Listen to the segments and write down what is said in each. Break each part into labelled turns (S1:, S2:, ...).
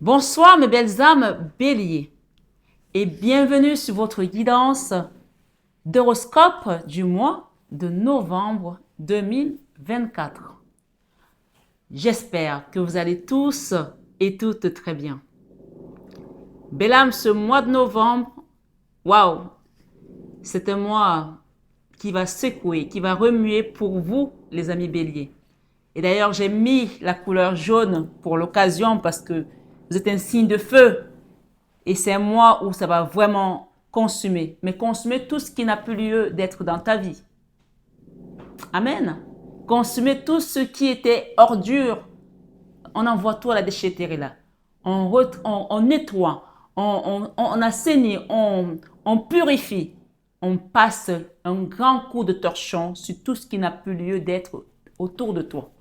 S1: Bonsoir mes belles âmes béliers et bienvenue sur votre guidance d'horoscope du mois de novembre 2024. J'espère que vous allez tous et toutes très bien. Belle âme, ce mois de novembre, waouh, c'est un mois qui va secouer, qui va remuer pour vous les amis béliers. Et d'ailleurs, j'ai mis la couleur jaune pour l'occasion parce que vous êtes un signe de feu. Et c'est un mois où ça va vraiment consumer. Mais consumer tout ce qui n'a plus lieu d'être dans ta vie. Amen. Consumer tout ce qui était ordure. On envoie tout à la déchetterie là. On nettoie, on assainit, on purifie. On passe un grand coup de torchon sur tout ce qui n'a plus lieu d'être autour de toi.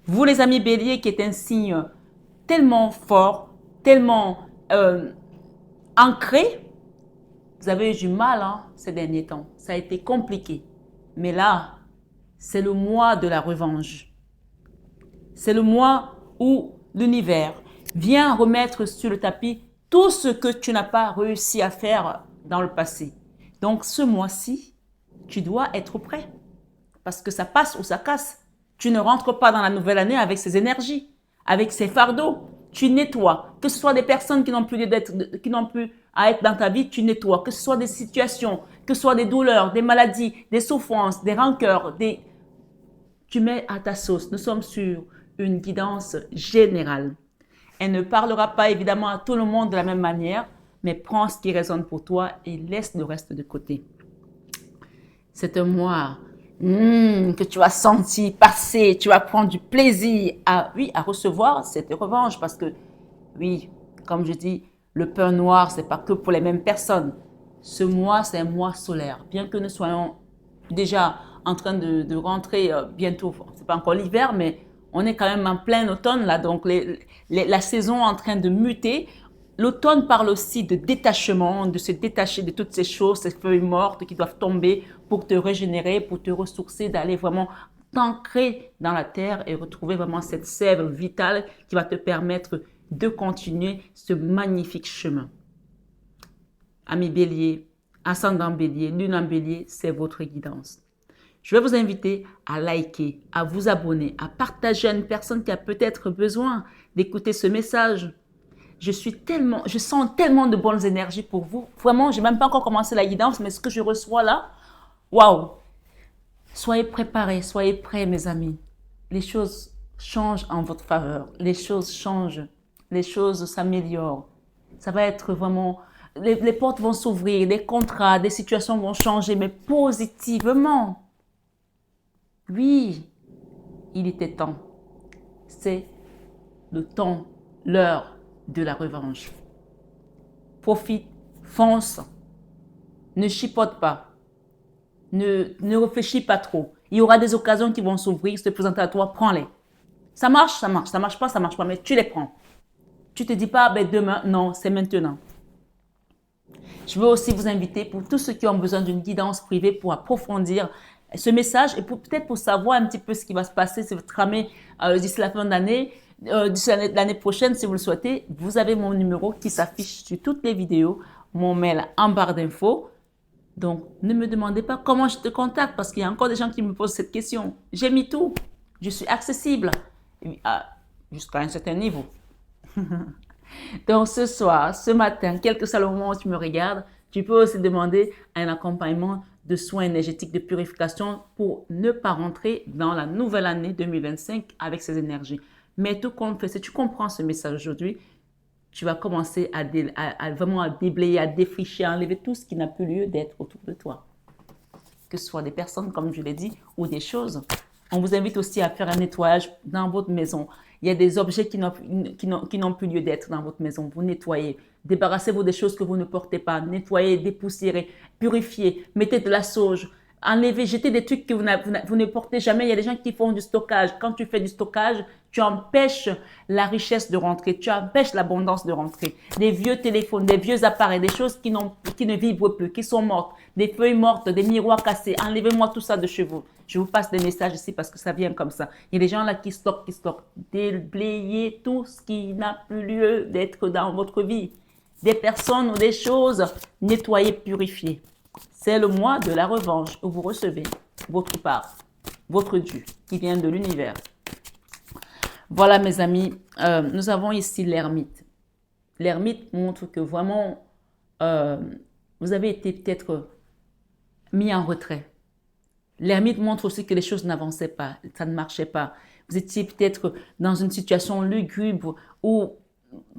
S1: Vous les amis béliers qui êtes un signe tellement fort, tellement ancré, vous avez eu du mal ces derniers temps. Ça a été compliqué. Mais là, c'est le mois de la revanche. C'est le mois où l'univers vient remettre sur le tapis tout ce que tu n'as pas réussi à faire dans le passé. Donc ce mois-ci, tu dois être prêt. Parce que ça passe ou ça casse. Tu ne rentres pas dans la nouvelle année avec ces énergies, avec ces fardeaux. Tu nettoies. Que ce soit des personnes qui n'ont plus à être dans ta vie, tu nettoies. Que ce soit des situations, que ce soit des douleurs, des maladies, des souffrances, des rancœurs, tu mets à ta sauce. Nous sommes sur une guidance générale. Elle ne parlera pas évidemment à tout le monde de la même manière, mais prends ce qui résonne pour toi et laisse le reste de côté. C'est un mois que tu vas sentir passer, tu vas prendre du plaisir à recevoir cette revanche parce que, oui, comme je dis, le pain noir, c'est pas que pour les mêmes personnes. Ce mois, c'est un mois solaire. Bien que nous soyons déjà en train de rentrer bientôt, c'est pas encore l'hiver, mais on est quand même en plein automne là, donc la saison est en train de muter. L'automne parle aussi de détachement, de se détacher de toutes ces choses, ces feuilles mortes qui doivent tomber pour te régénérer, pour te ressourcer, d'aller vraiment t'ancrer dans la terre et retrouver vraiment cette sève vitale qui va te permettre de continuer ce magnifique chemin. Amis bélier, ascendant bélier, lune en bélier, c'est votre guidance. Je vais vous inviter à liker, à vous abonner, à partager à une personne qui a peut-être besoin d'écouter ce message. Je sens tellement de bonnes énergies pour vous. Vraiment, je n'ai même pas encore commencé la guidance, mais ce que je reçois là, waouh! Soyez préparés, soyez prêts, mes amis. Les choses changent en votre faveur. Les choses changent. Les choses s'améliorent. Ça va être vraiment... Les portes vont s'ouvrir, les contrats, des situations vont changer, mais positivement. Oui, il était temps. C'est le temps, l'heure de la revanche. Profite, fonce, ne chipote pas, ne réfléchis pas trop. Il y aura des occasions qui vont s'ouvrir, se présenter à toi, prends-les. Ça marche, ça marche pas, mais tu les prends. Tu te dis pas, ben demain, non, c'est maintenant. Je veux aussi vous inviter pour tous ceux qui ont besoin d'une guidance privée pour approfondir ce message et peut-être pour savoir un petit peu ce qui va se passer, si vous tramez d'ici la fin de l'année, d'ici l'année prochaine, si vous le souhaitez, vous avez mon numéro qui s'affiche sur toutes les vidéos, mon mail en barre d'infos. Donc, ne me demandez pas comment je te contacte parce qu'il y a encore des gens qui me posent cette question. J'ai mis tout. Je suis accessible jusqu'à un certain niveau. Donc, ce soir, ce matin, quel que soit le moment où tu me regardes, tu peux aussi demander un accompagnement de soins énergétiques, de purification pour ne pas rentrer dans la nouvelle année 2025 avec ces énergies. Mais tout compte fait, si tu comprends ce message aujourd'hui, tu vas commencer vraiment à déblayer, à défricher, à enlever tout ce qui n'a plus lieu d'être autour de toi. Que ce soit des personnes, comme je l'ai dit, ou des choses. On vous invite aussi à faire un nettoyage dans votre maison. Il y a des objets qui n'ont plus lieu d'être dans votre maison. Vous nettoyez. Débarrassez-vous des choses que vous ne portez pas. Nettoyez, dépoussiérez, purifiez. Mettez de la sauge. enlever, jeter des trucs que vous ne portez jamais. Il y a des gens qui font du stockage. Quand tu fais du stockage, tu empêches la richesse de rentrer, tu empêches l'abondance de rentrer. Des vieux téléphones, des vieux appareils, des choses qui ne vibrent plus, qui sont mortes, des feuilles mortes, des miroirs cassés. Enlevez-moi tout ça de chez vous. Je vous passe des messages ici parce que ça vient comme ça. Il y a des gens là qui stockent. Déblayez tout ce qui n'a plus lieu d'être dans votre vie. Des personnes ou des choses, nettoyez, purifiez. C'est le mois de la revanche où vous recevez votre part, votre dû qui vient de l'univers. Voilà mes amis, nous avons ici l'ermite. L'ermite montre que vraiment, vous avez été peut-être mis en retrait. L'ermite montre aussi que les choses n'avançaient pas, ça ne marchait pas. Vous étiez peut-être dans une situation lugubre ou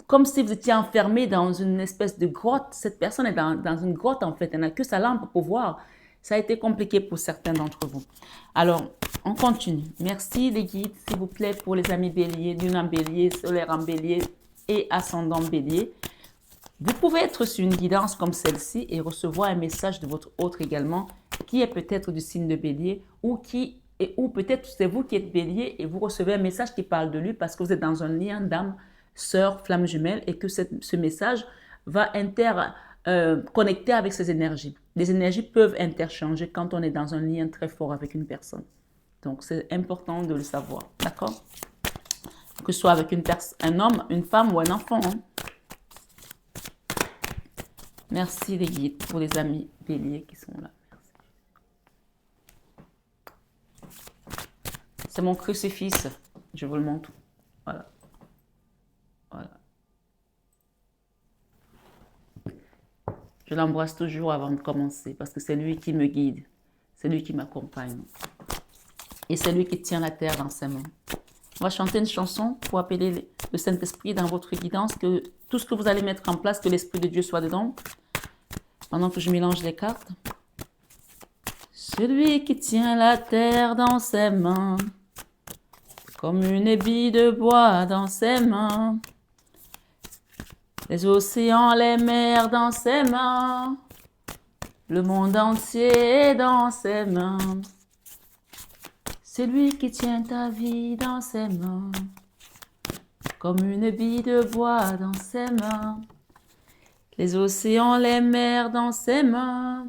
S1: comme si vous étiez enfermé dans une espèce de grotte. Cette personne est dans une grotte en fait, elle n'a que sa lampe pour voir. Ça a été compliqué pour certains d'entre vous. Alors, on continue. Merci les guides, s'il vous plaît, pour les amis béliers, lune en bélier, solaire en bélier et ascendant bélier. Vous pouvez être sur une guidance comme celle-ci et recevoir un message de votre autre également, qui est peut-être du signe de bélier ou peut-être c'est vous qui êtes bélier et vous recevez un message qui parle de lui parce que vous êtes dans un lien d'âme, sœur, flamme jumelle et que ce message va connecter avec ces énergies. Les énergies peuvent interchanger quand on est dans un lien très fort avec une personne. Donc, c'est important de le savoir. D'accord? Que ce soit avec un homme, une femme ou un enfant. Hein? Merci les guides pour les amis béliers qui sont là. Merci. C'est mon crucifix. Je vous le montre. Voilà. Voilà. Je l'embrasse toujours avant de commencer parce que c'est lui qui me guide. C'est lui qui m'accompagne. Et c'est lui qui tient la terre dans ses mains. On va chanter une chanson pour appeler le Saint-Esprit dans votre guidance, que tout ce que vous allez mettre en place, que l'Esprit de Dieu soit dedans. Pendant que je mélange les cartes. Celui qui tient la terre dans ses mains, comme une bille de bois dans ses mains. Les océans, les mers dans ses mains. Le monde entier dans ses mains. C'est lui qui tient ta vie dans ses mains, comme une bille de bois dans ses mains. Les océans, les mers dans ses mains.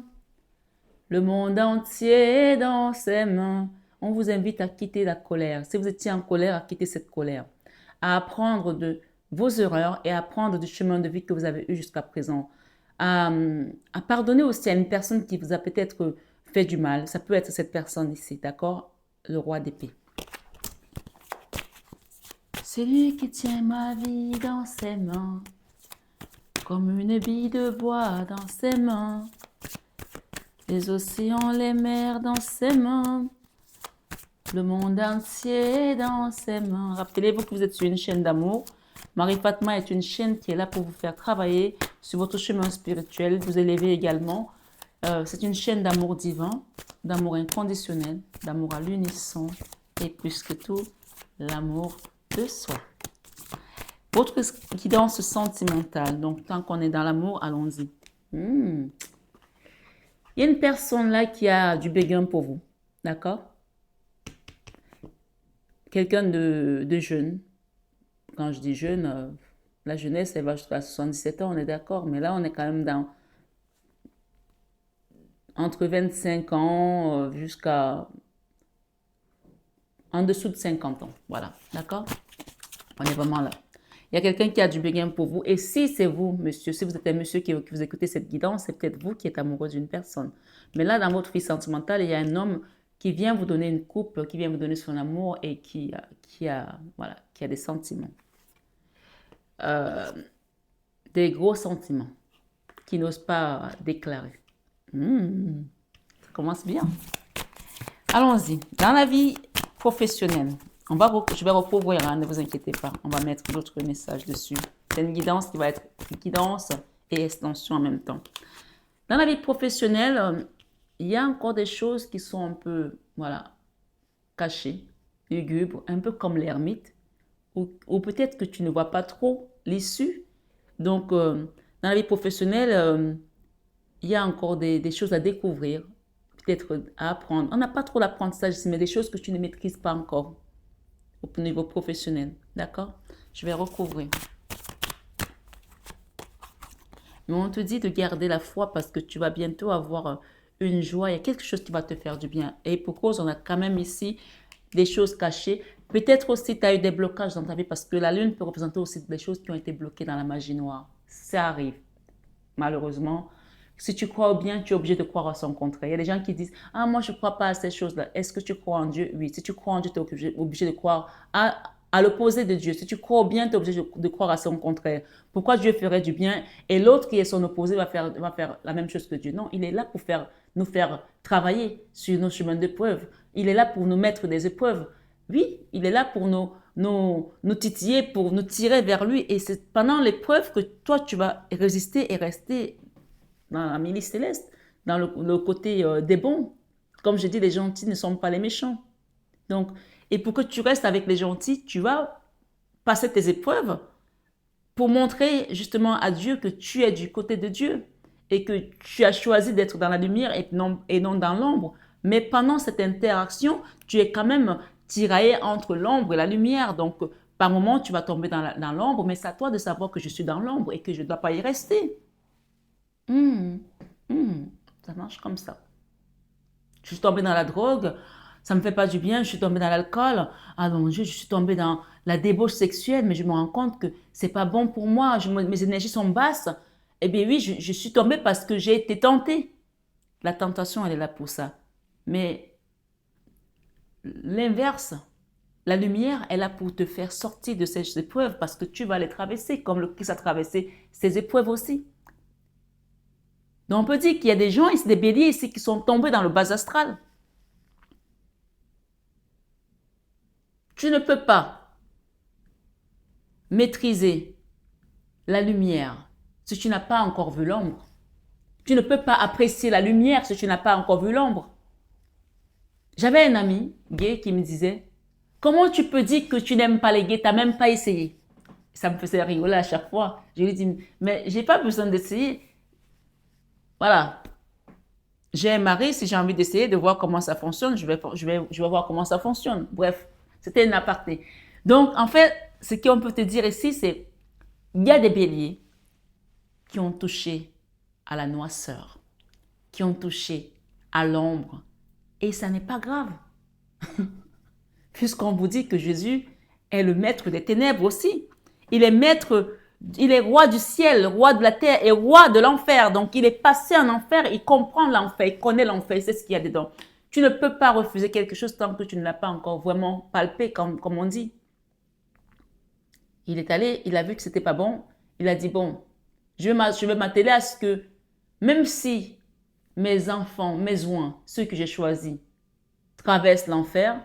S1: Le monde entier dans ses mains. On vous invite à quitter la colère. Si vous étiez en colère, à quitter cette colère. À apprendre de vos erreurs et à apprendre du chemin de vie que vous avez eu jusqu'à présent. À pardonner aussi à une personne qui vous a peut-être fait du mal. Ça peut être cette personne ici, d'accord? Le roi d'épée. C'est lui qui tient ma vie dans ses mains, comme une bille de bois dans ses mains. Les océans, les mers dans ses mains. Le monde entier dans ses mains. Rappelez-vous que vous êtes sur une chaîne d'amour. Marie Fatma est une chaîne qui est là pour vous faire travailler sur votre chemin spirituel, vous élever également. C'est une chaîne d'amour divin, d'amour inconditionnel, d'amour à l'unisson et plus que tout, l'amour de soi. Votre guidance sentimentale. Donc, tant qu'on est dans l'amour, allons-y. Il y a une personne là qui a du béguin pour vous. D'accord? Quelqu'un de jeune. Quand je dis jeune, la jeunesse, elle va jusqu'à 77 ans, on est d'accord. Mais là, on est quand même dans entre 25 ans jusqu'à en dessous de 50 ans. Voilà, d'accord? On est vraiment là. Il y a quelqu'un qui a du béguin pour vous. Et si c'est vous, monsieur, si vous êtes un monsieur qui vous écoutez cette guidance, c'est peut-être vous qui êtes amoureux d'une personne. Mais là, dans votre vie sentimentale, il y a un homme qui vient vous donner une coupe, qui vient vous donner son amour et qui a des sentiments. Des gros sentiments qu'il n'ose pas déclarer. Ça commence bien. Allons-y. Dans la vie professionnelle, je vais recouvrir, hein, ne vous inquiétez pas. On va mettre d'autres messages dessus. C'est une guidance qui va être guidance et extension en même temps. Dans la vie professionnelle, il y a encore des choses qui sont un peu, cachées, lugubres, un peu comme l'ermite, ou peut-être que tu ne vois pas trop l'issue. Donc, dans la vie professionnelle, il y a encore des choses à découvrir. peut-être à apprendre. On n'a pas trop d'apprentissage ici, mais des choses que tu ne maîtrises pas encore au niveau professionnel. D'accord? Je vais recouvrir. Mais on te dit de garder la foi parce que tu vas bientôt avoir une joie. Il y a quelque chose qui va te faire du bien. Et pour cause, on a quand même ici des choses cachées. Peut-être aussi, tu as eu des blocages dans ta vie parce que la lune peut représenter aussi des choses qui ont été bloquées dans la magie noire. Ça arrive, malheureusement. Si tu crois au bien, tu es obligé de croire à son contraire. Il y a des gens qui disent, ah, moi, je ne crois pas à ces choses-là. Est-ce que tu crois en Dieu? Oui. Si tu crois en Dieu, tu es obligé de croire à l'opposé de Dieu. Si tu crois au bien, tu es obligé de croire à son contraire. Pourquoi Dieu ferait du bien et l'autre qui est son opposé va faire la même chose que Dieu? Non, il est là pour nous faire travailler sur nos chemins d'épreuve. Il est là pour nous mettre des épreuves. Oui, il est là pour nous titiller, pour nous tirer vers lui. Et c'est pendant l'épreuve que toi, tu vas résister et rester dans la milice céleste, dans le côté des bons. Comme je dis, les gentils ne sont pas les méchants. Donc, et pour que tu restes avec les gentils, tu vas passer tes épreuves pour montrer justement à Dieu que tu es du côté de Dieu et que tu as choisi d'être dans la lumière et non dans l'ombre. Mais pendant cette interaction, tu es quand même tiraillé entre l'ombre et la lumière. Donc, par moment, tu vas tomber dans l'ombre, mais c'est à toi de savoir que je suis dans l'ombre et que je ne dois pas y rester. Ça marche comme ça. Je suis tombée dans la drogue, ça ne me fait pas du bien, je suis tombée dans l'alcool. Ah mon Dieu, je suis tombée dans la débauche sexuelle, mais je me rends compte que c'est pas bon pour moi, mes énergies sont basses. Eh bien oui, je suis tombée parce que j'ai été tentée. La tentation, elle est là pour ça. Mais l'inverse, la lumière est là pour te faire sortir de ces épreuves parce que tu vas les traverser, comme le Christ a traversé ces épreuves aussi. Donc on peut dire qu'il y a des gens, des béliers ici qui sont tombés dans le bas astral. Tu ne peux pas maîtriser la lumière si tu n'as pas encore vu l'ombre. Tu ne peux pas apprécier la lumière si tu n'as pas encore vu l'ombre. J'avais un ami gay qui me disait, comment tu peux dire que tu n'aimes pas les gays, tu n'as même pas essayé? Ça me faisait rigoler à chaque fois. Je lui dis, mais j'ai pas besoin d'essayer. Voilà. J'ai un mari, si j'ai envie d'essayer de voir comment ça fonctionne, je vais voir comment ça fonctionne. Bref, c'était une aparté. Donc, en fait, ce qu'on peut te dire ici, c'est il y a des béliers qui ont touché à la noirceur, qui ont touché à l'ombre. Et ça n'est pas grave. Puisqu'on vous dit que Jésus est le maître des ténèbres aussi. Il est roi du ciel, roi de la terre et roi de l'enfer. Donc, il est passé en enfer, il comprend l'enfer, il connaît l'enfer, il sait ce qu'il y a dedans. Tu ne peux pas refuser quelque chose tant que tu ne l'as pas encore vraiment palpé, comme on dit. Il est allé, il a vu que c'était pas bon. Il a dit, bon, je vais m'atteler à ce que, même si mes enfants, mes oins, ceux que j'ai choisis, traversent l'enfer,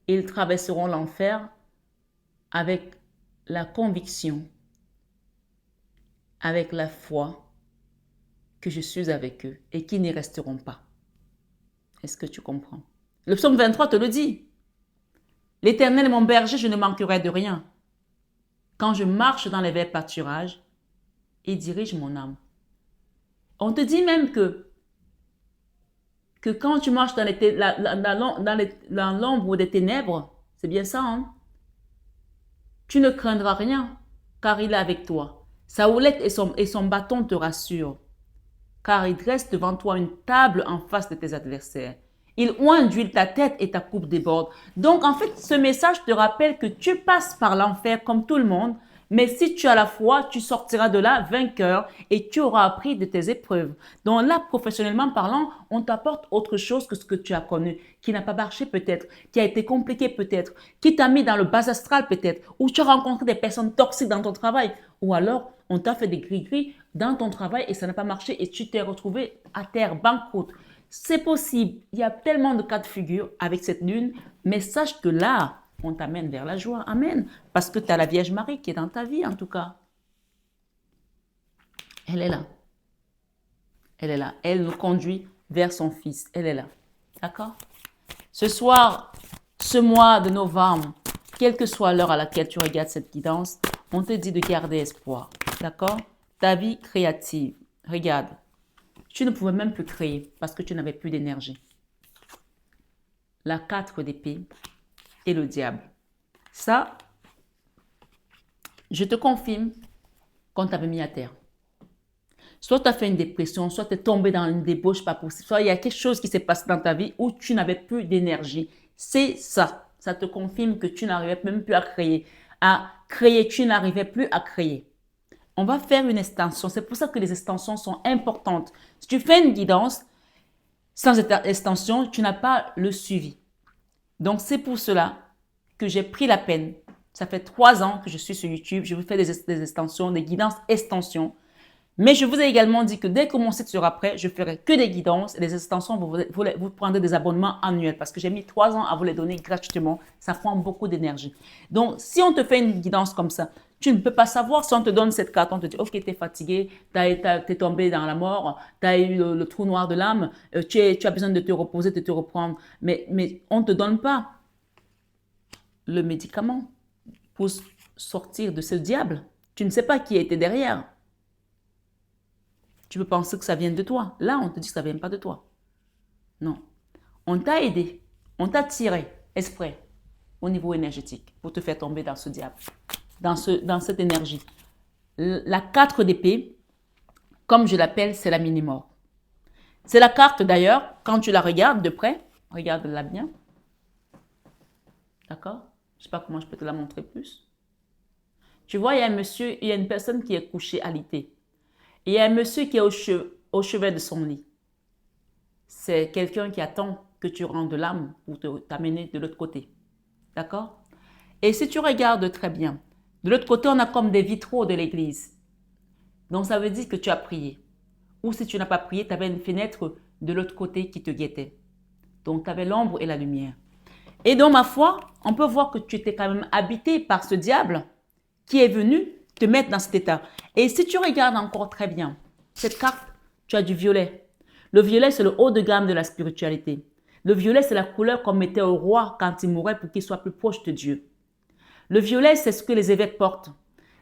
S1: ils traverseront l'enfer avec la conviction, avec la foi que je suis avec eux et qu'ils n'y resteront pas. Est-ce que tu comprends? Le psaume 23 te le dit. L'Éternel est mon berger, je ne manquerai de rien. Quand je marche dans les verts pâturages, il dirige mon âme. On te dit même que quand tu marches dans l'ombre des ténèbres, c'est bien ça, hein? Tu ne craindras rien, car il est avec toi. Sa houlette et son bâton te rassurent, car il dresse devant toi une table en face de tes adversaires. Il oint d'huile ta tête et ta coupe déborde. Donc, en fait, ce message te rappelle que tu passes par l'enfer comme tout le monde, mais si tu as la foi, tu sortiras de là vainqueur et tu auras appris de tes épreuves. Donc là, professionnellement parlant, on t'apporte autre chose que ce que tu as connu, qui n'a pas marché peut-être, qui a été compliqué peut-être, qui t'a mis dans le bas astral peut-être, ou tu as rencontré des personnes toxiques dans ton travail, ou alors on t'a fait des gris-gris dans ton travail et ça n'a pas marché et tu t'es retrouvé à terre, banqueroute. C'est possible, il y a tellement de cas de figure avec cette lune, mais sache que là, on t'amène vers la joie. Amen. Parce que tu as la Vierge Marie qui est dans ta vie, en tout cas. Elle est là. Elle est là. Elle nous conduit vers son Fils. Elle est là. D'accord? Ce soir, ce mois de novembre, quelle que soit l'heure à laquelle tu regardes cette guidance, on te dit de garder espoir. D'accord? Ta vie créative. Regarde. Tu ne pouvais même plus créer parce que tu n'avais plus d'énergie. la 4 d'épée et le diable. Ça, je te confirme qu'on t'avait mis à terre. Soit tu as fait une dépression, soit tu es tombé dans une débauche pas possible, soit il y a quelque chose qui s'est passé dans ta vie où tu n'avais plus d'énergie. C'est ça. Ça te confirme que tu n'arrivais même plus à créer. Tu n'arrivais plus à créer. On va faire une extension. C'est pour ça que les extensions sont importantes. Si tu fais une guidance sans extension, tu n'as pas le suivi. Donc, c'est pour cela que j'ai pris la peine. Ça fait 3 ans que je suis sur YouTube. Je vous fais des extensions, des guidances extensions. Mais je vous ai également dit que dès que mon site sera prêt, je ferai que des guidances et des extensions. Vous prendrez des abonnements annuels parce que j'ai mis 3 ans à vous les donner gratuitement. Ça prend beaucoup d'énergie. Donc, si on te fait une guidance comme ça, tu ne peux pas savoir si on te donne cette carte. On te dit, OK, tu es fatigué, tu es tombé dans la mort, tu as eu le trou noir de l'âme, tu as besoin de te reposer, de te reprendre. Mais on ne te donne pas le médicament pour sortir de ce diable. Tu ne sais pas qui était derrière. Tu peux penser que ça vient de toi. Là, on te dit que ça ne vient pas de toi. Non. On t'a aidé. On t'a tiré exprès au niveau énergétique pour te faire tomber dans ce diable, dans cette énergie. La 4 d'épée, comme je l'appelle, c'est la mini-mort. C'est la carte d'ailleurs, quand tu la regardes de près, regarde-la bien. D'accord? Je ne sais pas comment je peux te la montrer plus. Tu vois, il y a un monsieur, il y a une personne qui est couchée à l'été. Il y a un monsieur qui est au chevet de son lit. C'est quelqu'un qui attend que tu rentres de l'âme pour t'amener de l'autre côté. D'accord? Et si tu regardes très bien, de l'autre côté, on a comme des vitraux de l'église. Donc, ça veut dire que tu as prié. Ou si tu n'as pas prié, tu avais une fenêtre de l'autre côté qui te guettait. Donc, tu avais l'ombre et la lumière. Et dans ma foi, on peut voir que tu étais quand même habité par ce diable qui est venu te mettre dans cet état. Et si tu regardes encore très bien, cette carte, tu as du violet. Le violet, c'est le haut de gamme de la spiritualité. Le violet, c'est la couleur qu'on mettait au roi quand il mourait pour qu'il soit plus proche de Dieu. Le violet, c'est ce que les évêques portent.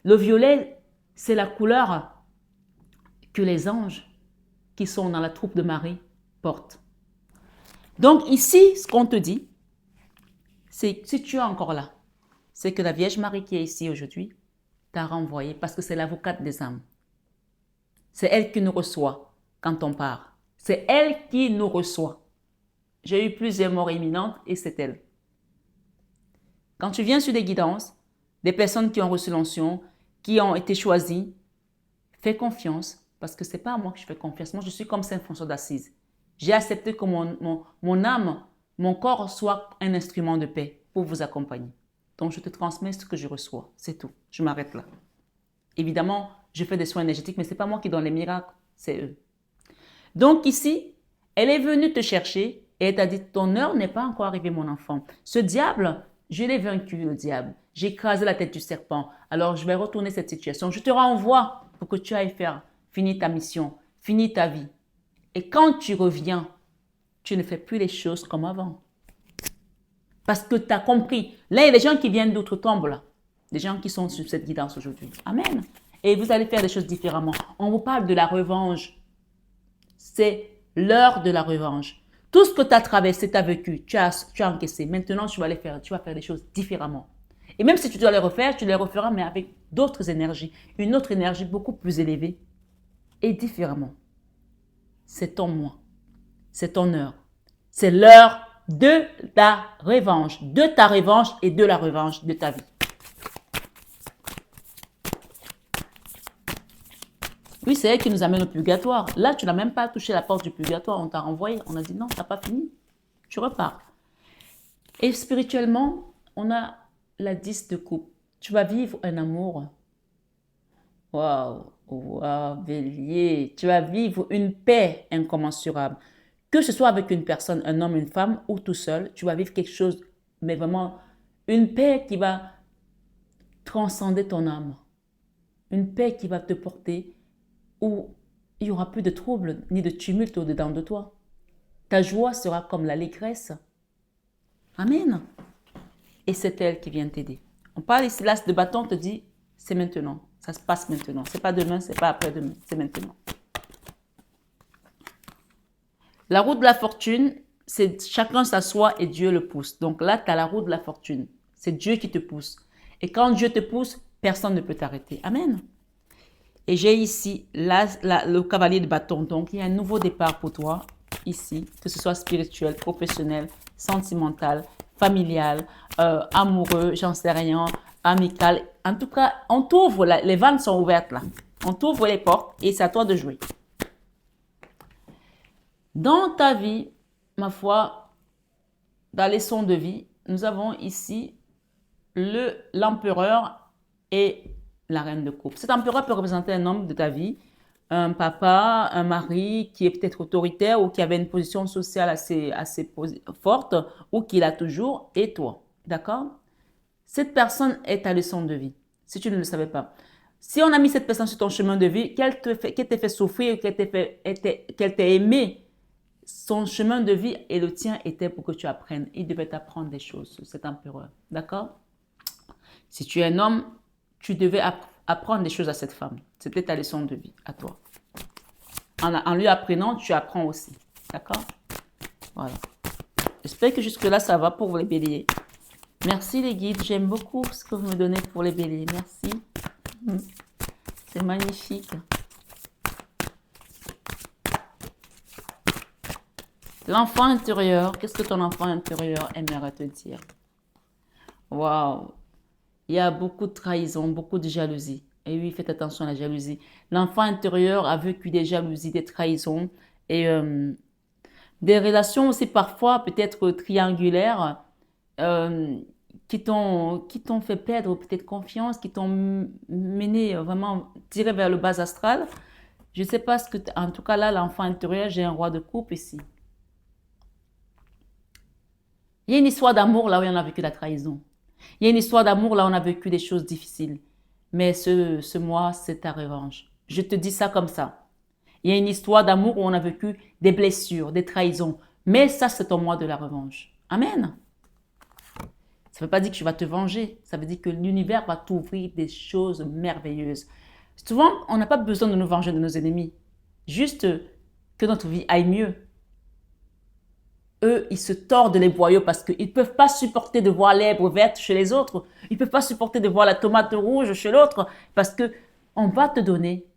S1: Le violet, c'est la couleur que les anges qui sont dans la troupe de Marie portent. Donc ici, ce qu'on te dit, c'est si tu es encore là, c'est que la Vierge Marie qui est ici aujourd'hui t'a renvoyé parce que c'est l'avocate des âmes. C'est elle qui nous reçoit quand on part. C'est elle qui nous reçoit. J'ai eu plusieurs morts imminentes et c'est elle. Quand tu viens sur des guidances, des personnes qui ont reçu l'onction, qui ont été choisies, fais confiance parce que ce n'est pas à moi que je fais confiance. Moi, je suis comme Saint François d'Assise. J'ai accepté que mon âme, mon corps soit un instrument de paix pour vous accompagner. Donc, je te transmets ce que je reçois. C'est tout. Je m'arrête là. Évidemment, je fais des soins énergétiques, mais ce n'est pas moi qui donne les miracles, c'est eux. Donc ici, elle est venue te chercher et elle t'a dit, ton heure n'est pas encore arrivée, mon enfant. Ce diable, je l'ai vaincu, le diable. J'ai écrasé la tête du serpent. Alors, je vais retourner cette situation. Je te renvoie pour que tu ailles finir ta mission, finir ta vie. Et quand tu reviens, tu ne fais plus les choses comme avant. Parce que tu as compris. Là, il y a des gens qui viennent d'outre-tombe, là. Des gens qui sont sur cette guidance aujourd'hui. Amen. Et vous allez faire des choses différemment. On vous parle de la revanche. C'est l'heure de la revanche. Tout ce que tu as traversé, tu as vécu, tu as encaissé. Maintenant, tu vas faire des choses différemment. Et même si tu dois les refaire, tu les referas, mais avec d'autres énergies. Une autre énergie beaucoup plus élevée et différemment. C'est ton mois. C'est ton heure. C'est l'heure de ta revanche. De ta revanche et de la revanche de ta vie. Oui, c'est elle qui nous amène au purgatoire. Là, tu n'as même pas touché la porte du purgatoire. On t'a renvoyé. On a dit non, tu n'as pas fini. Tu repars. Et spirituellement, on a la 10 de coupe. Tu vas vivre un amour. Waouh, waouh, bélier. Tu vas vivre une paix incommensurable. Que ce soit avec une personne, un homme, une femme ou tout seul, tu vas vivre quelque chose, mais vraiment une paix qui va transcender ton âme. Une paix qui va te porter où il n'y aura plus de troubles ni de tumulte au-dedans de toi. Ta joie sera comme l'allégresse. Amen. Et c'est elle qui vient t'aider. On parle ici, l'as de bâton te dit, c'est maintenant. Ça se passe maintenant. Ce n'est pas demain, ce n'est pas après-demain. C'est maintenant. La roue de la fortune, chacun s'assoit et Dieu le pousse. Donc là, tu as la roue de la fortune. C'est Dieu qui te pousse. Et quand Dieu te pousse, personne ne peut t'arrêter. Amen. Et j'ai ici le cavalier de bâton. Donc, il y a un nouveau départ pour toi ici, que ce soit spirituel, professionnel, sentimental, familial, amoureux, j'en sais rien, amical. En tout cas, on t'ouvre, les vannes sont ouvertes là. On t'ouvre les portes et c'est à toi de jouer. Dans ta vie, ma foi, dans les sons de vie, nous avons ici l'empereur et la reine de coupe. Cet empereur peut représenter un homme de ta vie, un papa, un mari qui est peut-être autoritaire ou qui avait une position sociale assez forte ou qui l'a toujours, et toi. D'accord? Cette personne est ta leçon de vie, si tu ne le savais pas. Si on a mis cette personne sur ton chemin de vie, qu'elle t'ait fait souffrir, qu'elle t'ait aimé, son chemin de vie et le tien était pour que tu apprennes. Il devait t'apprendre des choses, cet empereur. D'accord? Si tu es un homme, tu devais apprendre des choses à cette femme. C'était ta leçon de vie, à toi. En lui apprenant, tu apprends aussi. D'accord? Voilà. J'espère que jusque-là, ça va pour les béliers. Merci les guides. J'aime beaucoup ce que vous me donnez pour les béliers. Merci. C'est magnifique. L'enfant intérieur. Qu'est-ce que ton enfant intérieur aimerait te dire? Waouh! Il y a beaucoup de trahison, beaucoup de jalousie. Et oui, faites attention à la jalousie. L'enfant intérieur a vécu des jalousies, des trahisons et des relations aussi parfois peut-être triangulaires qui t'ont fait perdre peut-être confiance, qui t'ont mené vraiment tiré vers le bas astral. Je ne sais pas ce que... En tout cas là, l'enfant intérieur, j'ai un roi de coupe ici. Il y a une histoire d'amour là où on a vécu la trahison. Il y a une histoire d'amour, là, on a vécu des choses difficiles. Mais ce mois, c'est ta revanche. Je te dis ça comme ça. Il y a une histoire d'amour où on a vécu des blessures, des trahisons. Mais ça, c'est ton mois de la revanche. Amen. Ça ne veut pas dire que tu vas te venger. Ça veut dire que l'univers va t'ouvrir des choses merveilleuses. Souvent, on n'a pas besoin de nous venger de nos ennemis. Juste que notre vie aille mieux. Eux, ils se tordent les boyaux parce qu'ils ne peuvent pas supporter de voir l'herbe verte chez les autres. Ils ne peuvent pas supporter de voir la tomate rouge chez l'autre parce qu'on va te donner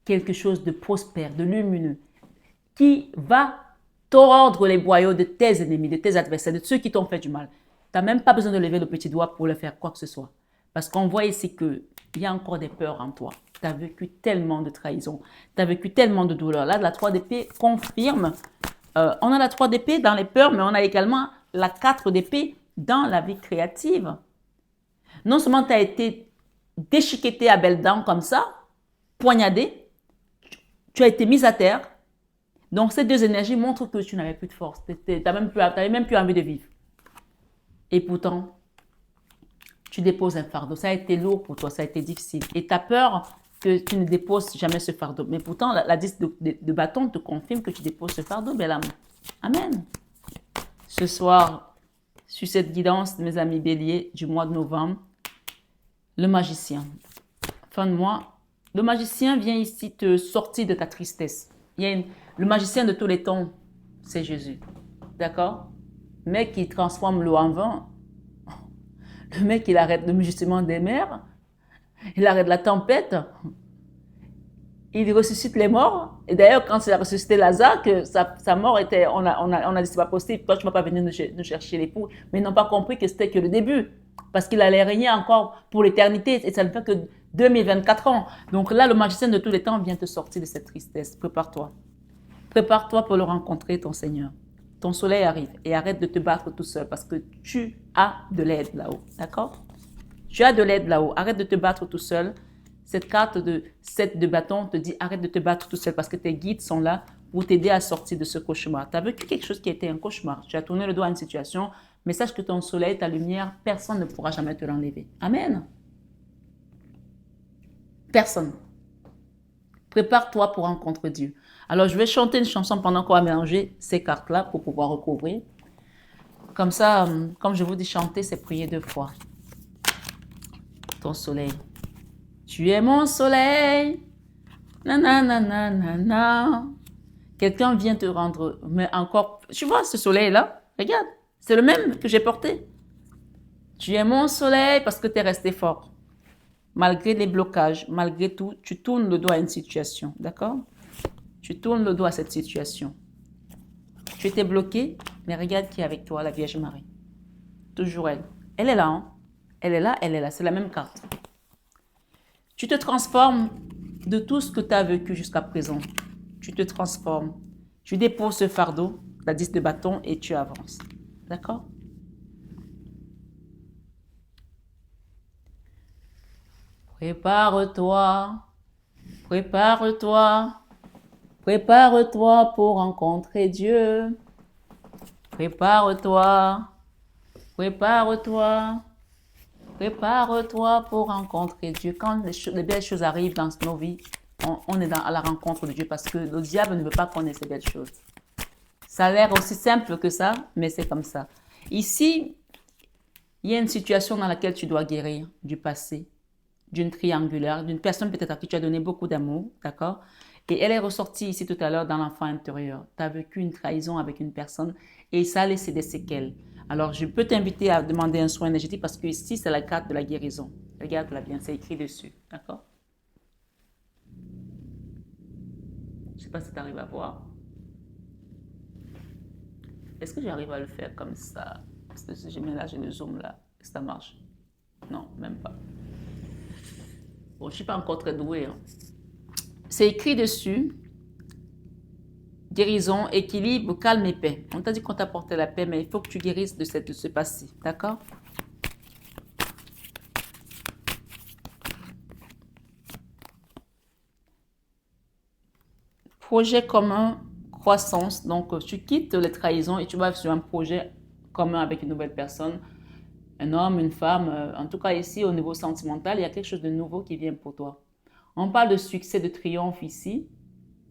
S1: quelque chose de prospère, de lumineux, qui va tordre les boyaux de tes ennemis, de tes adversaires, de ceux qui t'ont fait du mal. Tu n'as même pas besoin de lever le petit doigt pour leur faire quoi que ce soit. Parce qu'on voit ici qu'il y a encore des peurs en toi. Tu as vécu tellement de trahison, tu as vécu tellement de douleur. Là, la 3 d'épée confirme. On a la 3 d'épée dans les peurs, mais on a également la 4 d'épée dans la vie créative. Non seulement tu as été déchiqueté à belles dents comme ça, poignardé, tu as été mise à terre. Donc ces deux énergies montrent que tu n'avais plus de force. Tu n'avais même plus envie de vivre. Et pourtant, tu déposes un fardeau. Ça a été lourd pour toi, ça a été difficile. Et tu as peur que tu ne déposes jamais ce fardeau. Mais pourtant, la 10 de bâton te confirme que tu déposes ce fardeau, belle âme. Amen. Ce soir, sur cette guidance, mes amis béliers, du mois de novembre, le magicien. Fin de mois, le magicien vient ici te sortir de ta tristesse. Le magicien de tous les temps, c'est Jésus. D'accord? Le mec qui transforme l'eau en vin. Le mec, il arrête le mugissement des mers. Il arrête la tempête. Il ressuscite les morts. Et d'ailleurs, quand il a ressuscité Lazare, que sa mort était... On a dit, c'est pas possible. Toi, tu ne vas pas venir nous chercher l'époux. Mais ils n'ont pas compris que c'était que le début. Parce qu'il allait régner encore pour l'éternité. Et ça ne fait que 2024 ans. Donc là, le magicien de tous les temps vient te sortir de cette tristesse. Prépare-toi. Prépare-toi pour le rencontrer, ton Seigneur. Ton soleil arrive. Et arrête de te battre tout seul. Parce que tu as de l'aide là-haut. D'accord? Tu as de l'aide là-haut. Arrête de te battre tout seul. Cette carte de 7 de bâton te dit arrête de te battre tout seul parce que tes guides sont là pour t'aider à sortir de ce cauchemar. Tu as vécu quelque chose qui était un cauchemar. Tu as tourné le dos à une situation, mais sache que ton soleil, ta lumière, personne ne pourra jamais te l'enlever. Amen. Personne. Prépare-toi pour rencontrer Dieu. Alors, je vais chanter une chanson pendant qu'on va mélanger ces cartes-là pour pouvoir recouvrir. Comme ça, comme je vous dis, chanter, c'est prier 2 fois. Ton soleil. Tu es mon soleil, nanana, nanana. Quelqu'un vient te rendre, mais encore, tu vois ce soleil-là, regarde, c'est le même que j'ai porté. Tu es mon soleil parce que tu es resté fort. Malgré les blocages, malgré tout, tu tournes le dos à une situation, d'accord? Tu tournes le dos à cette situation. Tu étais bloqué, mais regarde qui est avec toi, la Vierge Marie. Toujours elle. Elle est là, hein? Elle est là, elle est là. C'est la même carte. Tu te transformes de tout ce que tu as vécu jusqu'à présent. Tu te transformes. Tu déposes ce fardeau, la 10 de bâton, et tu avances. D'accord? Prépare-toi. Prépare-toi. Prépare-toi pour rencontrer Dieu. Prépare-toi. Prépare-toi. Prépare-toi pour rencontrer Dieu. Quand les belles choses arrivent dans nos vies, on est à la rencontre de Dieu parce que le diable ne veut pas qu'on ait ces belles choses. Ça a l'air aussi simple que ça, mais c'est comme ça. Ici, il y a une situation dans laquelle tu dois guérir du passé, d'une triangulaire, d'une personne peut-être à qui tu as donné beaucoup d'amour, d'accord? Et elle est ressortie ici tout à l'heure dans l'enfant intérieur. Tu as vécu une trahison avec une personne et ça a laissé des séquelles. Alors, je peux t'inviter à demander un soin énergétique parce que ici, c'est la carte de la guérison. Regarde-la bien, c'est écrit dessus, d'accord? Je ne sais pas si tu arrives à voir. Est-ce que j'arrive à le faire comme ça? Parce que si je mets là, j'ai le zoom là. Est-ce que ça marche? Non, même pas. Bon, je ne suis pas encore très douée, hein. C'est écrit dessus. Guérison, équilibre, calme et paix. On t'a dit qu'on t'apportait la paix, mais il faut que tu guérisses de ce passé. D'accord? Projet commun, croissance. Donc, tu quittes les trahisons et tu vas sur un projet commun avec une nouvelle personne. Un homme, une femme. En tout cas, ici, au niveau sentimental, il y a quelque chose de nouveau qui vient pour toi. On parle de succès, de triomphe ici.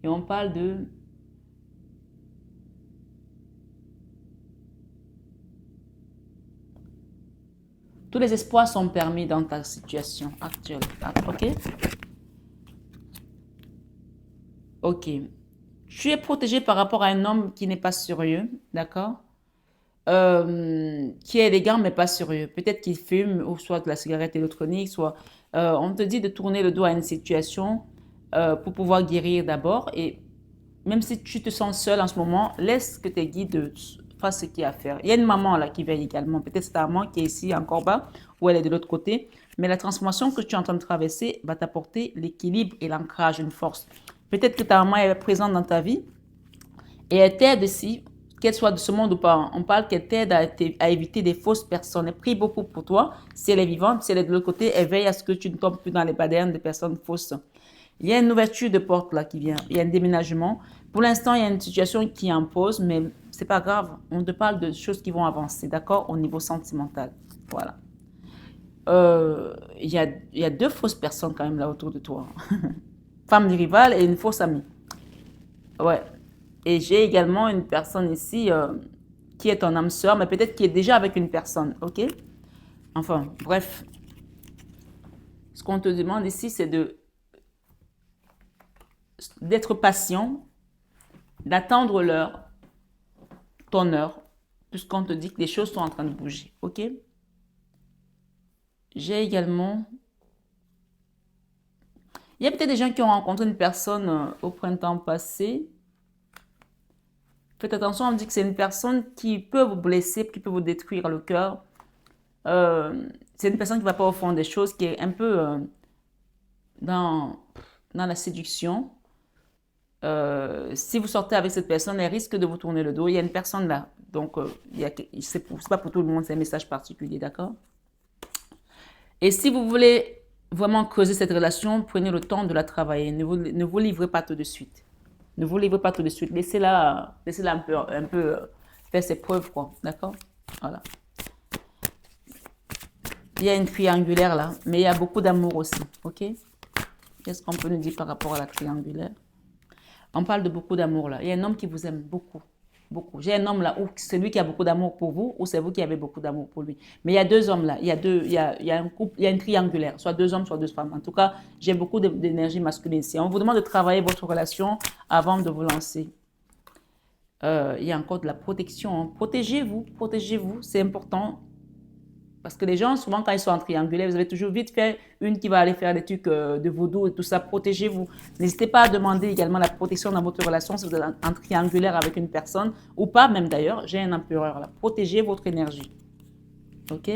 S1: Et on parle de... Tous les espoirs sont permis dans ta situation actuelle. OK? OK. Tu es protégé par rapport à un homme qui n'est pas sérieux. D'accord? Qui est élégant mais pas sérieux. Peut-être qu'il fume ou soit de la cigarette électronique, soit on te dit de tourner le dos à une situation pour pouvoir guérir d'abord. Et même si tu te sens seul en ce moment, laisse que tes guides fassent ce qu'il y a à faire. Il y a une maman là qui veille également. Peut-être c'est ta maman qui est ici encore bas ou elle est de l'autre côté. Mais la transformation que tu es en train de traverser va t'apporter l'équilibre et l'ancrage, une force. Peut-être que ta maman est présente dans ta vie et elle t'aide ici, qu'elle soit de ce monde ou pas. On parle qu'elle t'aide à éviter des fausses personnes. Elle prie beaucoup pour toi. Si elle est vivante, si elle est de l'autre côté, elle veille à ce que tu ne tombes plus dans les badins de personnes fausses. Il y a une ouverture de porte là qui vient. Il y a un déménagement. Pour l'instant, il y a une situation qui impose, mais c'est pas grave. On te parle de choses qui vont avancer, d'accord, au niveau sentimental. Voilà. Il y a deux fausses personnes quand même là autour de toi. Femme rivale et une fausse amie. Ouais. Et j'ai également une personne ici qui est ton âme sœur, mais peut-être qui est déjà avec une personne, ok? Enfin, bref. Ce qu'on te demande ici, c'est d'être patient, d'attendre ton heure, puisqu'on te dit que les choses sont en train de bouger, ok? J'ai également... Il y a peut-être des gens qui ont rencontré une personne au printemps passé. Faites attention, on me dit que c'est une personne qui peut vous blesser, qui peut vous détruire le cœur. C'est une personne qui ne va pas au fond des choses, qui est un peu dans la séduction. Si vous sortez avec cette personne, elle risque de vous tourner le dos. Il y a une personne là. Donc, c'est pas pour tout le monde, c'est un message particulier, d'accord? Et si vous voulez vraiment creuser cette relation, prenez le temps de la travailler. Ne vous livrez pas tout de suite. Ne vous livrez pas tout de suite. Laissez-la un peu faire ses preuves, quoi. D'accord? Voilà. Il y a une triangulaire là, mais il y a beaucoup d'amour aussi. Ok? Qu'est-ce qu'on peut nous dire par rapport à la triangulaire? On parle de beaucoup d'amour là. Il y a un homme qui vous aime beaucoup. Beaucoup. J'ai un homme là où c'est lui qui a beaucoup d'amour pour vous ou c'est vous qui avez beaucoup d'amour pour lui. Mais il y a deux hommes là. Il y a un couple, il y a une triangulaire. Soit deux hommes, soit deux femmes. En tout cas, j'ai beaucoup d'énergie masculine ici. On vous demande de travailler votre relation avant de vous lancer. Il y a encore de la protection. Hein. Protégez-vous, c'est important. Parce que les gens, souvent, quand ils sont en triangulaire, vous avez toujours vite fait une qui va aller faire des trucs de vaudou et tout ça. Protégez-vous. N'hésitez pas à demander également la protection dans votre relation si vous êtes en triangulaire avec une personne ou pas, même d'ailleurs. J'ai un empereur là. Protégez votre énergie. OK?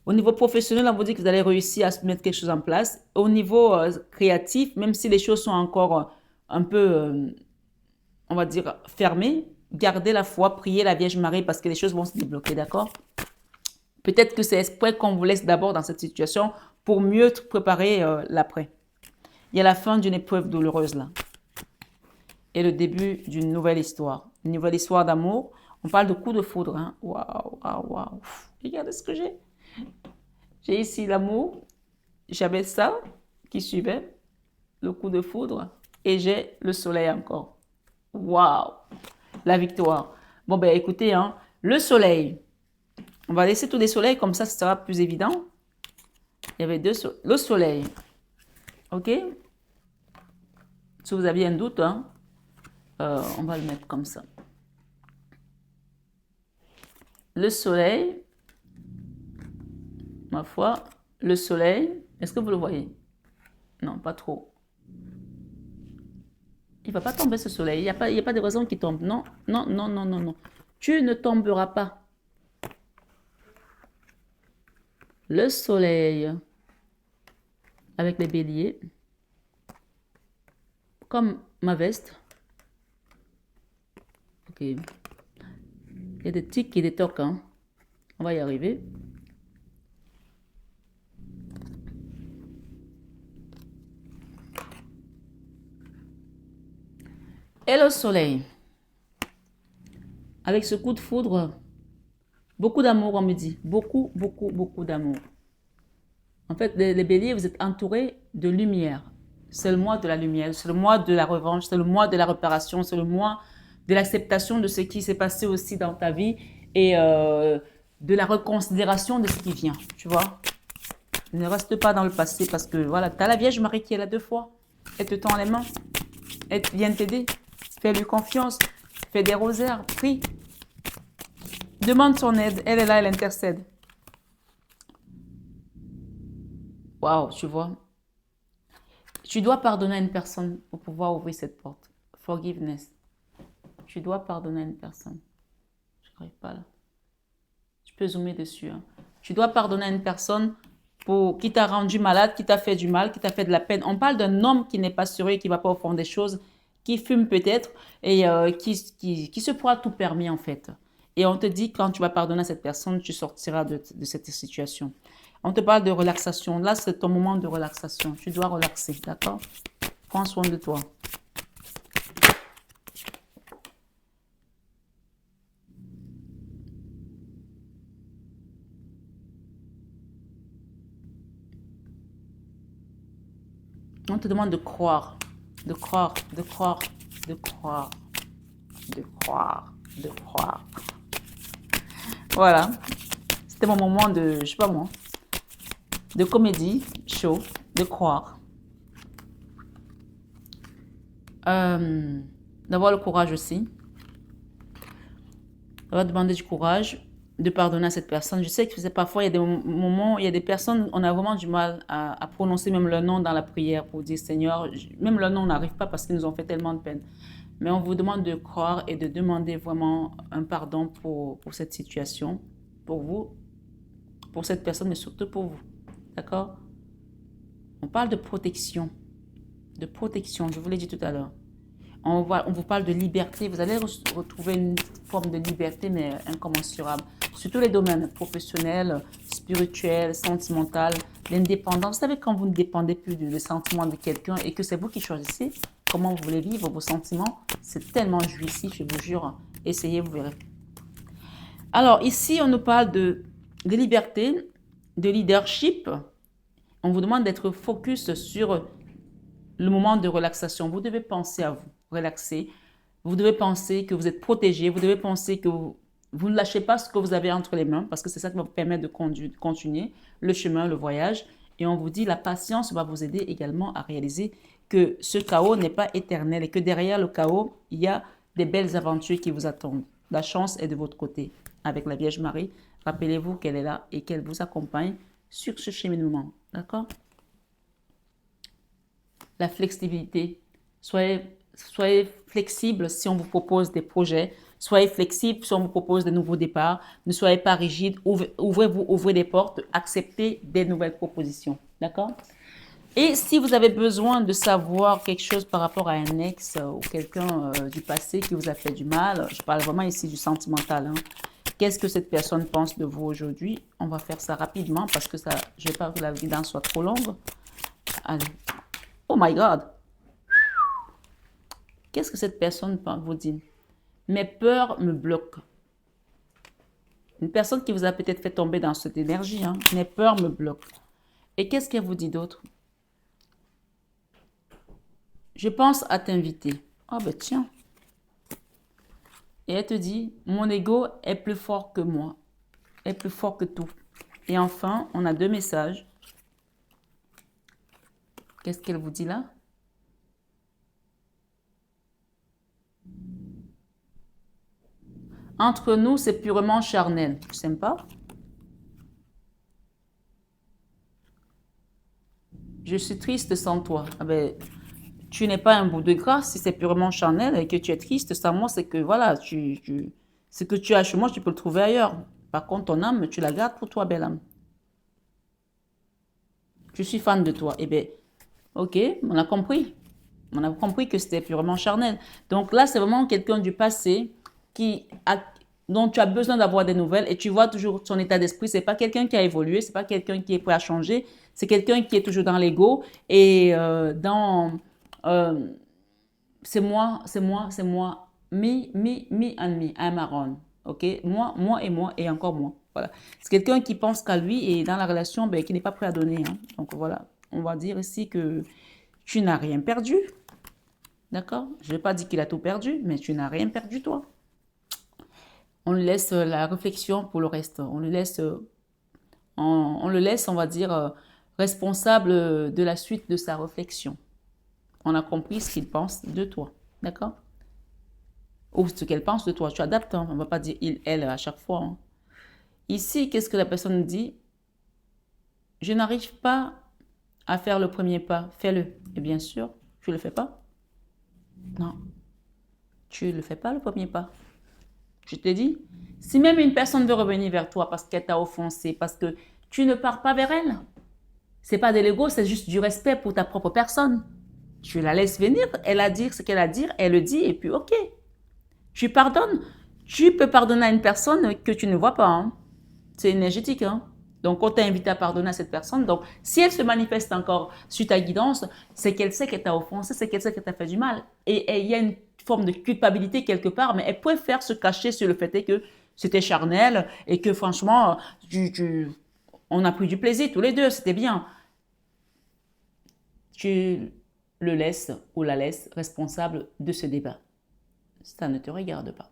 S1: Au niveau professionnel, on vous dit que vous allez réussir à mettre quelque chose en place. Au niveau créatif, même si les choses sont encore un peu, on va dire, fermées, gardez la foi, priez la Vierge Marie parce que les choses vont se débloquer, d'accord? Peut-être que c'est exprès qu'on vous laisse d'abord dans cette situation pour mieux préparer l'après. Il y a la fin d'une épreuve douloureuse là. Et le début d'une nouvelle histoire. Une nouvelle histoire d'amour. On parle de coup de foudre. Hein. Waouh, waouh, waouh. Regardez ce que j'ai. J'ai ici l'amour. J'avais ça qui suivait. Le coup de foudre. Et j'ai le soleil encore. Waouh. La victoire. Bon, ben écoutez, hein, le soleil. On va laisser tous les soleils, comme ça, ce sera plus évident. Il y avait le soleil. OK? Si vous aviez un doute, hein, on va le mettre comme ça. Le soleil, ma foi, le soleil, est-ce que vous le voyez? Non, pas trop. Il ne va pas tomber ce soleil. Il n'y a pas de raison qu'il tombe. Non, non, non, non, non, non. Tu ne tomberas pas. Le soleil avec les béliers, comme ma veste. Ok. Il y a des tics et des tocs. Hein. On va y arriver. Et le soleil. Avec ce coup de foudre, beaucoup d'amour, on me dit. Beaucoup, beaucoup, beaucoup d'amour. En fait, les béliers, vous êtes entourés de lumière. C'est le mois de la lumière, c'est le mois de la revanche, c'est le mois de la réparation, c'est le mois de l'acceptation de ce qui s'est passé aussi dans ta vie et de la reconsidération de ce qui vient, tu vois. Ne reste pas dans le passé parce que, voilà, tu as la Vierge Marie qui est là 2 fois. Elle te tend les mains, elle vient t'aider. Fais-lui confiance, fais des rosaires, prie. Demande son aide, elle est là, elle intercède. Waouh, tu vois. Tu dois pardonner à une personne pour pouvoir ouvrir cette porte. Forgiveness. Tu dois pardonner à une personne. Je n'arrive pas là. Tu peux zoomer dessus. Hein. Tu dois pardonner à une personne qui t'a rendu malade, qui t'a fait du mal, qui t'a fait de la peine. On parle d'un homme qui n'est pas sérieux, qui ne va pas au fond des choses, qui fume peut-être et qui se croit tout permis en fait. Et on te dit quand tu vas pardonner à cette personne, tu sortiras de cette situation. On te parle de relaxation. Là, c'est ton moment de relaxation. Tu dois relaxer, d'accord? Prends soin de toi. On te demande de croire, de croire, de croire, de croire, de croire, de croire. Voilà. C'était mon moment de, je sais pas moi, de comédie, show, de croire. D'avoir le courage aussi. Ça va demander du courage de pardonner à cette personne. Je sais que parfois, il y a des moments, il y a des personnes, on a vraiment du mal à prononcer même le nom dans la prière pour dire Seigneur, même le nom n'arrive pas parce qu'ils nous ont fait tellement de peine. Mais on vous demande de croire et de demander vraiment un pardon pour cette situation, pour vous, pour cette personne, mais surtout pour vous. D'accord? On parle de protection. De protection, je vous l'ai dit tout à l'heure. On vous parle de liberté. Vous allez retrouver une forme de liberté, mais incommensurable. Sur tous les domaines, professionnels, spirituels, sentimental, l'indépendance. Vous savez, quand vous ne dépendez plus des sentiments de quelqu'un et que c'est vous qui choisissez comment vous voulez vivre vos sentiments, c'est tellement jouissif, je vous jure. Essayez, vous verrez. Alors, ici, on nous parle de liberté, de leadership. On vous demande d'être focus sur le moment de relaxation. Vous devez penser à vous, relaxer. Vous devez penser que vous êtes protégé. Vous devez penser que vous ne lâchez pas ce que vous avez entre les mains parce que c'est ça qui va vous permettre de continuer le chemin, le voyage. Et on vous dit, la patience va vous aider également à réaliser que ce chaos n'est pas éternel et que derrière le chaos, il y a des belles aventures qui vous attendent. La chance est de votre côté. Avec la Vierge Marie, rappelez-vous qu'elle est là et qu'elle vous accompagne sur ce cheminement. D'accord? La flexibilité. Soyez flexible si on vous propose des projets. Soyez flexible si on vous propose de nouveaux départs. Ne soyez pas rigide. Ouvrez des portes. Acceptez des nouvelles propositions. D'accord? Et si vous avez besoin de savoir quelque chose par rapport à un ex ou quelqu'un du passé qui vous a fait du mal, je parle vraiment ici du sentimental. Hein. Qu'est-ce que cette personne pense de vous aujourd'hui? On va faire ça rapidement parce que ça, je ne veux pas que la guidance soit trop longue. Allez. Oh my God! Qu'est-ce que cette personne vous dit? Mes peurs me bloquent. Une personne qui vous a peut-être fait tomber dans cette énergie. Hein? Mes peurs me bloquent. Et qu'est-ce qu'elle vous dit d'autre? Je pense à t'inviter. Ah ben tiens. Et elle te dit, mon ego est plus fort que moi. Est plus fort que tout. Et enfin, on a deux messages. Qu'est-ce qu'elle vous dit là? Entre nous, c'est purement charnel. Sympa. Je suis triste sans toi. Ah ben, tu n'es pas un bout de grâce si c'est purement charnel et que tu es triste sans moi, c'est que voilà, ce que tu as chez moi, tu peux le trouver ailleurs. Par contre, ton âme, tu la gardes pour toi, belle âme. Je suis fan de toi. Eh bien, ok, on a compris. On a compris que c'était purement charnel. Donc là, c'est vraiment quelqu'un du passé dont tu as besoin d'avoir des nouvelles et tu vois toujours son état d'esprit. C'est pas quelqu'un qui a évolué, c'est pas quelqu'un qui est prêt à changer. C'est quelqu'un qui est toujours dans l'ego et c'est moi, me and me, I'm Aaron. Ok, moi et encore moi. Voilà. C'est quelqu'un qui pense qu'à lui et dans la relation, ben, qui n'est pas prêt à donner. Hein. Donc voilà, on va dire ici que tu n'as rien perdu. D'accord? Je ne vais pas dire qu'il a tout perdu, mais tu n'as rien perdu toi. On lui laisse la réflexion pour le reste. On le laisse, on va dire, responsable de la suite de sa réflexion. On a compris ce qu'il pense de toi. D'accord? Ou ce qu'elle pense de toi. Tu adaptes. Hein. On ne va pas dire il, elle à chaque fois. Hein. Ici, qu'est-ce que la personne dit? Je n'arrive pas à faire le premier pas. Fais-le. Et bien sûr, tu ne le fais pas. Non. Tu ne le fais pas le premier pas. Je te dis, si même une personne veut revenir vers toi parce qu'elle t'a offensé, parce que tu ne pars pas vers elle, c'est pas de l'ego, c'est juste du respect pour ta propre personne. Tu la laisses venir, elle a dit ce qu'elle a à dire, elle le dit et puis ok. Tu pardonnes. Tu peux pardonner à une personne que tu ne vois pas. Hein. C'est énergétique. Hein. Donc, on t'a invité à pardonner à cette personne. Donc, si elle se manifeste encore sur ta guidance, c'est qu'elle sait qu'elle t'a offensé, c'est qu'elle sait qu'elle t'a fait du mal. Et il y a une forme de culpabilité quelque part, mais elle préfère se cacher sur le fait que c'était charnel et que franchement, on a pris du plaisir tous les deux, c'était bien. Tu le laisses ou la laisses responsable de ce débat. Ça ne te regarde pas.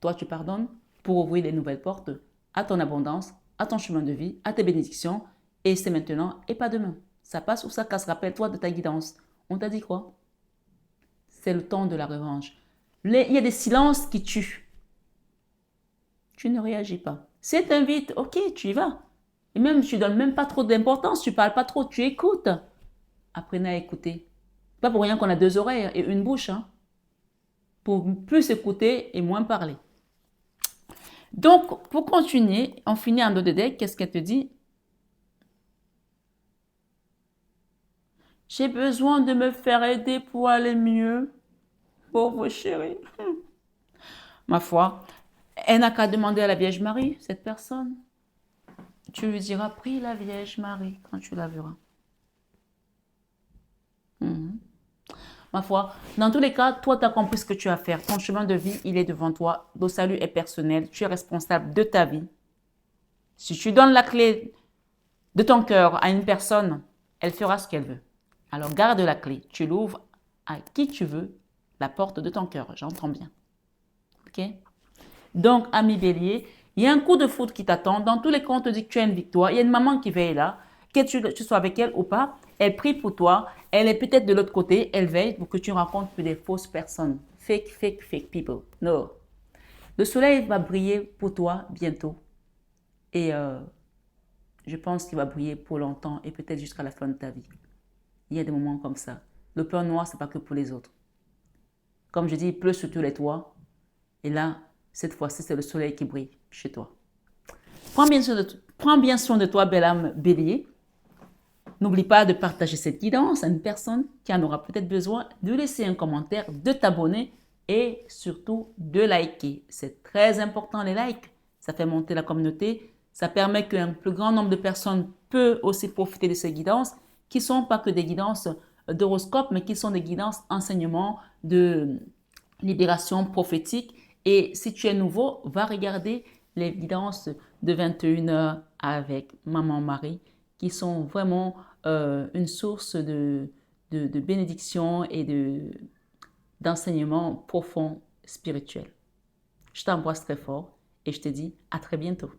S1: Toi, tu pardonnes pour ouvrir des nouvelles portes à ton abondance, à ton chemin de vie, à tes bénédictions. Et c'est maintenant et pas demain. Ça passe ou ça casse. Rappelle-toi de ta guidance. On t'a dit quoi? C'est le temps de la revanche. Il y a des silences qui tuent. Tu ne réagis pas. Si elle t'invite, ok, tu y vas. Et même, tu ne donnes même pas trop d'importance. Tu ne parles pas trop, tu écoutes. Apprenez à écouter. Pas pour rien qu'on a deux oreilles et une bouche. Hein. Pour plus écouter et moins parler. Donc, pour continuer, on finit en dos de deck. Qu'est-ce qu'elle te dit? J'ai besoin de me faire aider pour aller mieux. Pauvre chérie. Ma foi, elle n'a qu'à demander à la Vierge Marie, cette personne. Tu lui diras, prie la Vierge Marie quand tu la verras. Ma foi, dans tous les cas, toi, tu as compris ce que tu as à faire. Ton chemin de vie, il est devant toi. Ton salut est personnel. Tu es responsable de ta vie. Si tu donnes la clé de ton cœur à une personne, elle fera ce qu'elle veut. Alors, garde la clé. Tu l'ouvres à qui tu veux, la porte de ton cœur. J'entends bien. OK? Donc, ami bélier, il y a un coup de foudre qui t'attend. Dans tous les cas, on te dit que tu as une victoire. Il y a une maman qui veille là. Que tu sois avec elle ou pas, elle prie pour toi. Elle est peut-être de l'autre côté. Elle veille pour que tu rencontres plus des fausses personnes. fake people. Non. Le soleil va briller pour toi bientôt. Et je pense qu'il va briller pour longtemps et peut-être jusqu'à la fin de ta vie. Il y a des moments comme ça. Le peur noir, ce n'est pas que pour les autres. Comme je dis, il pleut sur tous les toits. Et là, cette fois-ci, c'est le soleil qui brille chez toi. Prends bien soin de toi, belle âme bélier. N'oublie pas de partager cette guidance à une personne qui en aura peut-être besoin, de laisser un commentaire, de t'abonner et surtout de liker. C'est très important les likes. Ça fait monter la communauté. Ça permet qu'un plus grand nombre de personnes peut aussi profiter de ces guidances qui ne sont pas que des guidances d'horoscope, mais qui sont des guidances enseignements de libération prophétique. Et si tu es nouveau, va regarder les guidances de 21h avec Maman Marie qui sont vraiment une source de bénédiction et d'enseignement profond spirituel. Je t'embrasse très fort et je te dis à très bientôt.